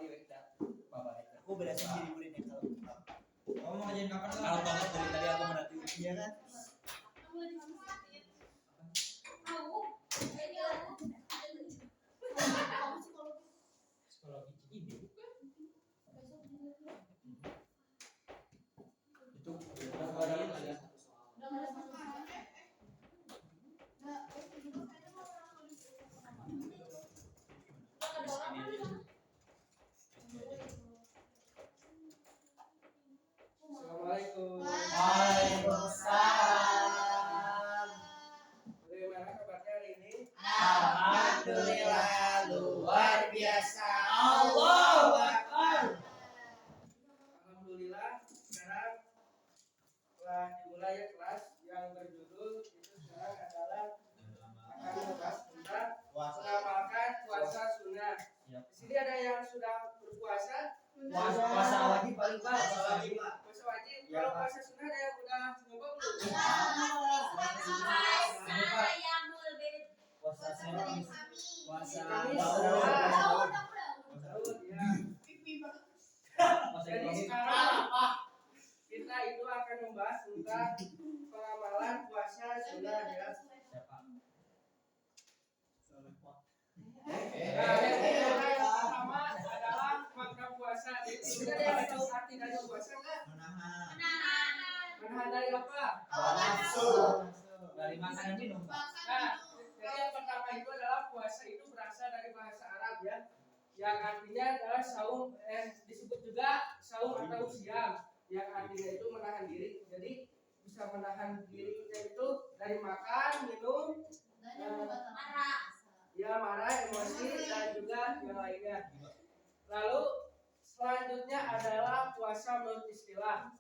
di wekta bapak itu. Aku berasa jadi muridnya kalau. Kamu mau ngajarin kapan? Kalau banget dari tadi aku menanti. Iya kan? Psikologi Cikini. Itu kalian ada Assalamualaikum. Waalaikumsalam. Bagaimana kabarnya hari ini? Alhamdulillah luar biasa. Allahu Akbar. Alhamdulillah sekarang telah dimulai kelas yang berjudul itu sekarang adalah akan membahas tentang mengamalkan puasa sunnah. Di sini ada yang sudah berpuasa. Puasa wajib paling Pak. Puasa wajib. Puasa wajib. Kalau puasa sunnah ada yang udah nyoba belum? puasa Senin, puasa Kamis. Daud, Daud, ya. puasa Jadi Ibrahim. sekarang kita itu akan membahas tentang pengamalan puasa sunnah ya. Siapa? Nah, yang pertama adalah makna puasa. Jadi sudah ada yang tahu arti dari puasa nggak? Menahan dari apa? Nafsu. Dari makan dan minum. Nah, jadi yang pertama itu adalah puasa itu berasal dari bahasa Arab ya, yang artinya adalah saum, disebut juga saum atau siam, yang artinya itu menahan diri. Jadi bisa menahan dirinya itu dari makan, minum, ya marah, emosi dan juga yang lainnya. Lalu selanjutnya adalah puasa menurut istilah.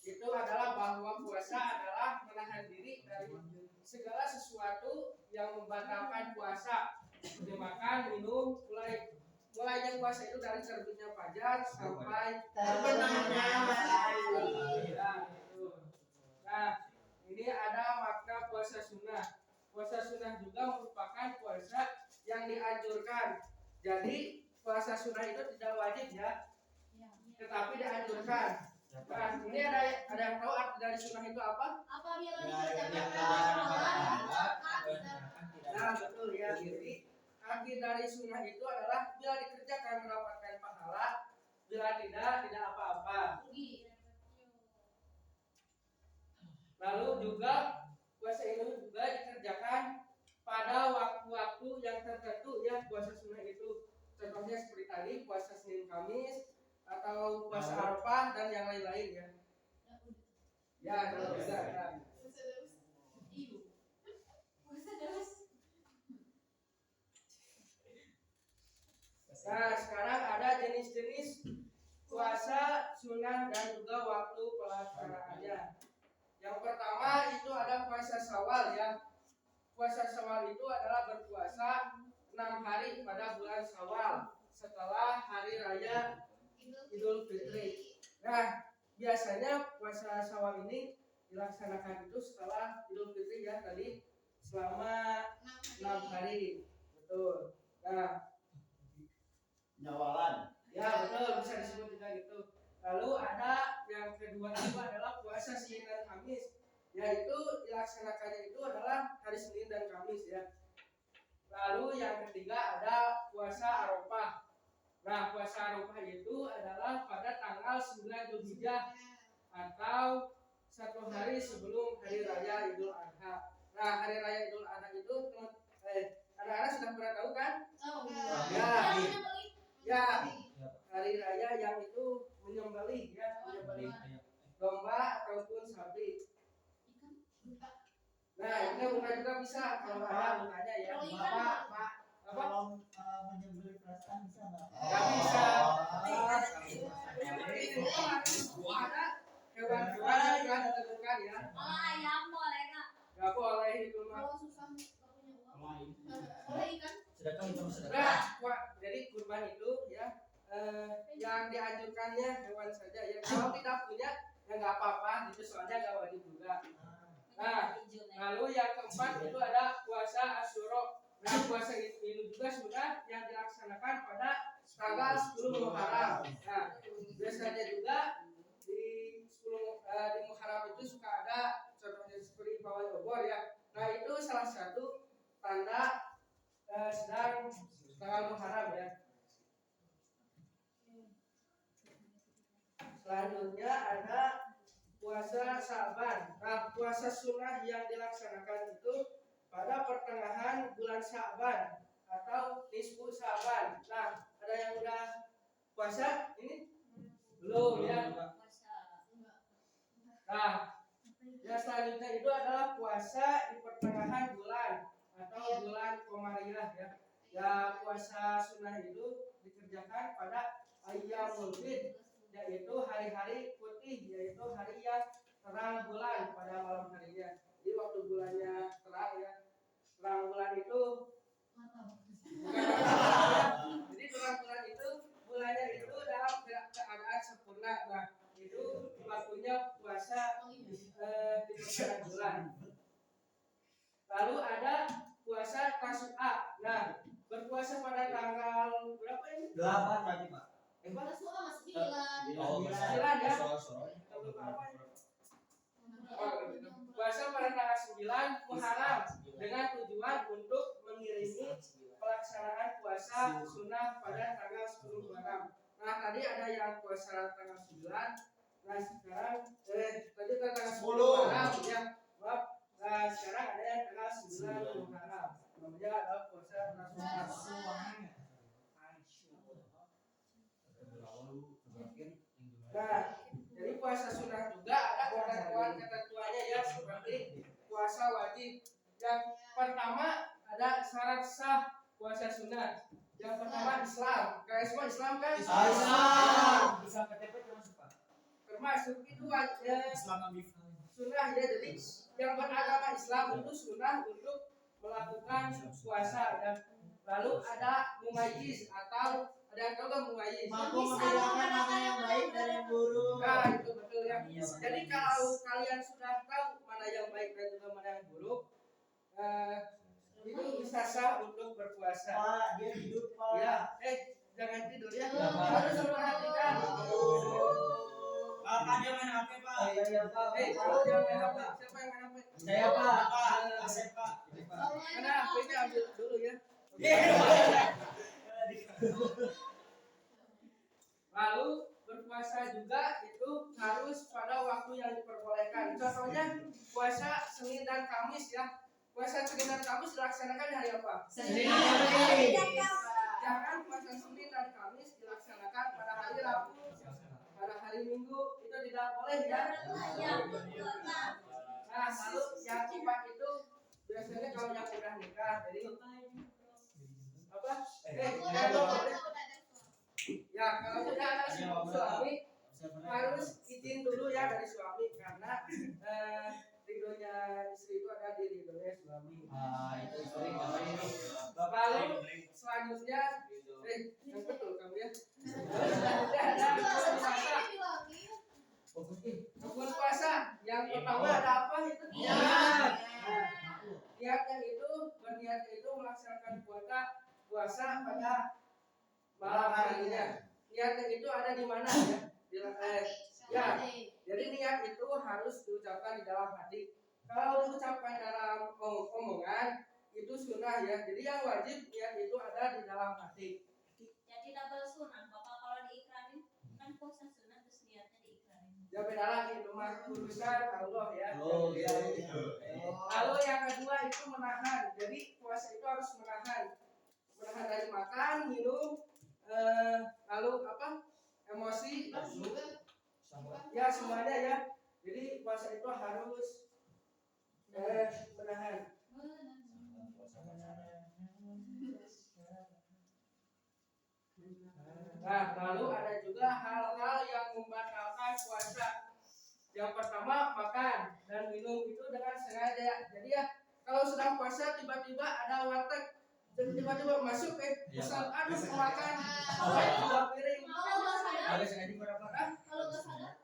Itu adalah bahwa puasa adalah menahan diri dari segala sesuatu yang membatalkan puasa. Seperti makan, minum, mulainya puasa itu dari terbitnya fajar sampai Terbenamnya matahari. ya, itu. Nah, ini ada makna puasa sunnah. Puasa sunnah juga merupakan puasa yang dianjurkan. Jadi puasa sunnah itu tidak wajib ya, tetapi dianjurkan. Nah, ini ada yang tahu arti dari sunnah itu apa? Nah, betul ya. Jadi arti dari sunnah itu adalah bila dikerjakan mendapatkan pahala, bila tidak apa-apa. Lalu juga puasa ini juga dikerjakan pada waktu-waktu yang tertentu ya, puasa sunnah itu. Contohnya seperti tadi puasa Senin Kamis atau puasa Arafah dan yang lain-lain ya. Ya, kalau bisa ya. Nah, sekarang ada jenis-jenis puasa sunnah dan juga waktu pelaksanaannya. Yang pertama itu ada puasa Syawal ya. Puasa Syawal itu adalah berpuasa 6 hari pada bulan Syawal setelah hari raya Idul Fitri. Nah, biasanya puasa Syawal ini dilaksanakan itu setelah Idul Fitri ya tadi selama 6 hari. Betul. Nah, Nyawalan. ya betul bisa disebut juga gitu. Lalu ada yang kedua itu adalah puasa Senin dan Kamis, yaitu dilaksanakannya itu adalah hari Senin dan Kamis ya. Lalu yang ketiga ada puasa Arafah. Nah, puasa Arafah itu adalah pada tanggal 9 Zulhijjah atau 1 hari sebelum hari raya Idul Adha. Nah, hari raya Idul Adha itu anak-anak sudah pernah tahu kan? Ya, hari raya yang itu menyembelih ya, menyembelih domba ataupun sapi. Nah, ini bukan juga bisa kalau ada bukanya ya. Bapak, apa? Kalau menyembelih perasaan bisa nggak? Nggak bisa. Menyembelih itu ada hewan-hewan yang ditentukan ya. Nggak boleh itu mah. Sedangkan itu sedekah. Nah, jadi kurban itu ya yang dianjurkannya hewan saja ya. Kalau tidak punya ya nggak apa-apa gitu, soalnya nggak wajib juga. Nah, lalu yang keempat itu ada puasa Asyura. Nah, puasa ini juga sudah yang dilaksanakan pada tanggal 10 Muharram. Nah, biasanya juga di 10 di Muharram itu suka ada contohnya seperti pawai obor ya. Nah, itu salah satu tanda sedang tanggal Muharram ya. Selanjutnya ada puasa Sa'ban. Nah, puasa sunnah yang dilaksanakan itu pada pertengahan bulan Sa'ban atau nisfu Sa'ban. Nah, ada yang udah puasa ini? Belum ya. Nah, yang selanjutnya itu adalah puasa di pertengahan bulan atau bulan Qomariyah ya. Ya, puasa sunnah itu dikerjakan pada Ayyamul Bid, yaitu hari-hari putih, yaitu hari yang terang bulan pada malam harinya. Jadi waktu bulannya terang ya, terang bulan itu jadi terang bulan itu bulannya itu dalam keadaan sempurna. Nah, itu waktunya puasa di pertengahan bulan. Lalu ada puasa Tasu'a. Nah, berpuasa pada tanggal berapa ini? 8 berarti Pak. Sembilan ya. Puasa pada tanggal 9 Muharram dengan tujuan untuk mengiringi pelaksanaan puasa sunnah pada tanggal 10 Muharram. Nah, tadi ada yang puasa tanggal 9. Nah, sekarang tadi tanggal 10 Muharram ya. Maaf. Nah, sekarang ada yang tanggal 9 Muharram. Namanya adalah puasa Tasu'a. Nah, jadi puasa sunnah juga ada ketentuannya ya, seperti puasa wajib. Yang pertama ada syarat sah puasa sunnah. Yang pertama Islam. Kalian semua Islam kan? Islam. Islam KTP termasuk Pak. Termasuk itu wajib sunnah ya. Jadi yang beragama Islam itu sunnah untuk melakukan puasa ya. Lalu ada mumayyiz atau ada yang tahu kan mumayyiz? Mampu membedakan mana yang baik dan yang buruk. Nah, itu betul ya. Jadi kalau kalian sudah tahu mana yang baik dan juga mana yang buruk, itu bisa sah untuk berpuasa. Pak, dia hidup Pak. Ya, jangan tidur ya. Harus memperhatikan. Pak, dia main HP, Pak. Iya Pak. Kalau jangan main HP. Siapa yang main HP? Saya Pak. Asep, Pak. Karena HP-nya ambil dulu ya. Lalu berpuasa juga itu harus pada waktu yang diperbolehkan. Contohnya puasa Senin dan Kamis ya. Puasa Senin dan Kamis dilaksanakan di hari apa? Senin. Jangan puasa Senin dan Kamis dilaksanakan pada hari Rabu, pada hari Minggu, itu tidak boleh ya. Nah, lalu yang keempat itu biasanya kalau yang sudah nikah, jadi apa? Ya, kalau sudah ada suami harus izin dulu ya dari suami karena ridhonya istri itu ada di ridhonya suami. Itu sering namanya ini. Lalu selanjutnya yang betul kamu ya. Selanjutnya ada rukun puasa. Yang pertama ada apa itu? Niat. Niatnya itu berniat itu melaksanakan puasa pada malam harinya. Niatnya itu ada di mana ya? Ya. Jadi niat itu harus diucapkan di dalam hati. Kalau diucapkan dalam omongan itu sunnah ya. Jadi yang wajib niat itu ada di dalam hati. Jadi double sunnah. Bapak kalau diikrarin kan puasa sunnah terus niatnya diikrarin. Ya beda lagi itu mah urusan Allah ya. Oh iya. Lalu yang kedua itu menahan. Jadi puasa itu harus menahan. Menahan dari makan, minum, lalu apa? Emosi. Ya semuanya ya. Jadi puasa itu harus menahan. Nah, lalu ada juga hal-hal yang membatalkan puasa. Yang pertama makan dan minum itu dengan sengaja. Jadi ya kalau sedang puasa tiba-tiba ada warteg, tiba-tiba masuk pesan aduh makan 2 piring. Ada sengaja berapa? Kalau nggak sadar,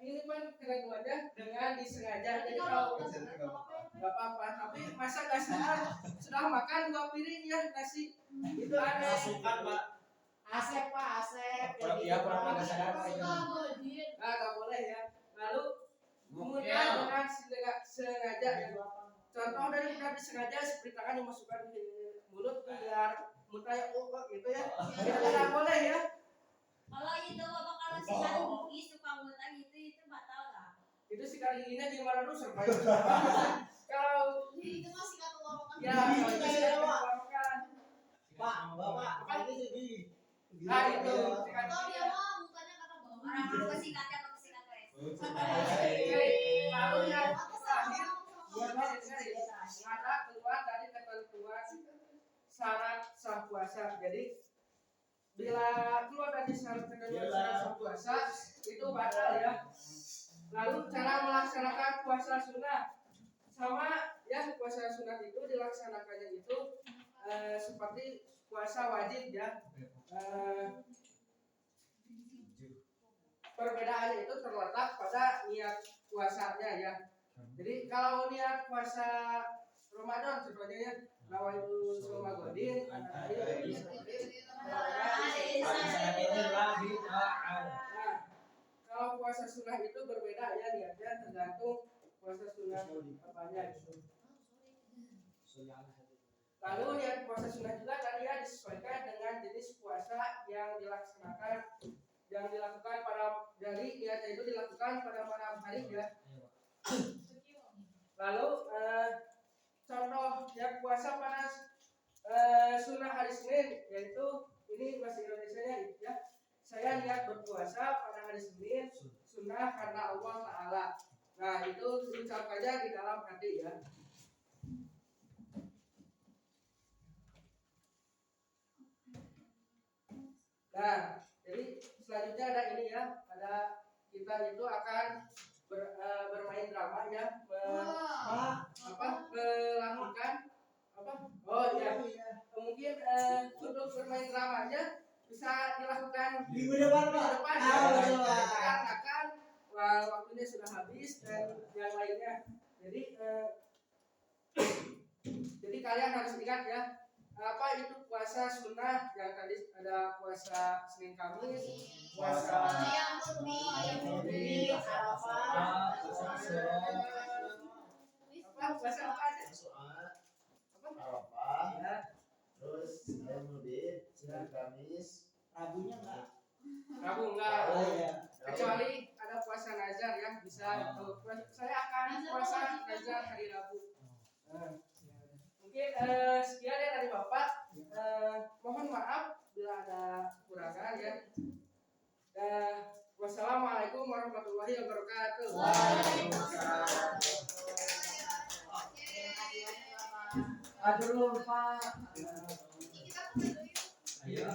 Ini kan keduanya dengan disengaja. Jadi kalau nggak apa-apa, tapi masa nggak sadar sudah makan 2 piring ya nasi itu aneh. Masukan, Pak. Asep Pak, Asep. Pura-pura nggak sadar Pak itu. Nah, nggak boleh ya. Lalu kemudian dengan sengaja ya. Contoh dari bukan disengaja seperti tangan dimasukkan di mulut biar muntahnya gitu ya. Itu nggak boleh ya. Kalau itu bapak kalau sekali gigi suka muntah gitu itu batal nggak? Itu sikat giginya gimana dulu supaya kalau Itu masih kata lorokan. ya kalau itu sikat tenggorokan. Pak, Bapak, ini jadi. Nah itu sikat Kalau gigi. dia mau mukanya kata bawah. Orang kalau kesikatnya kok kesikat wes. Lalu yang terakhir Iya, Pak. ada keluar dari ketentuan syarat sah puasa. Jadi bila keluar dari syarat ketentuan sah puasa itu batal ya. Lalu cara melaksanakan puasa sunnah sama ya, puasa sunnah itu dilaksanakannya itu seperti puasa wajib ya. Perbedaannya itu terletak pada niat puasanya ya. Jadi kalau niat puasa Ramadan contohnya ya, nawaitu shoma godin, nah, kalau puasa sunnah itu berbeda ya niatnya, tergantung puasa sunnah apanya gitu. Lalu niat puasa sunnah juga tadi ya disesuaikan dengan jenis puasa yang dilakukan pada dari niatnya itu dilakukan pada malam hari ya. Lalu contoh yang puasa pada sunnah hari Senin yaitu ini bahasa Indonesianya ya. Saya niat berpuasa pada hari Senin sunnah karena Allah Ta'ala. Nah itu diucapkannya di dalam hati ya. Nah jadi selanjutnya ada ini ya, ada kita itu akan bermain drama ya, melakukan apa? Oh iya, mungkin untuk bermain dramanya bisa dilakukan Minggu depan, Pak. dikarenakan waktunya sudah habis dan yang lainnya. Jadi kalian harus ingat ya, apa itu puasa sunnah yang tadi ada puasa Senin Kamis, puasa puasa apa aja? Arafah, Ya, terus ayam mudik, Senin Kamis, Rabunya enggak? Rabu enggak. Oh iya. Kecuali ada puasa nazar ya, bisa. Saya akan puasa nazar hari Rabu. Mungkin sekian ya dari Bapak. Mohon maaf bila ada kekurangan ya. Wassalamualaikum warahmatullahi wabarakatuh. Waalaikumsalam. Aduh, Pak. Kita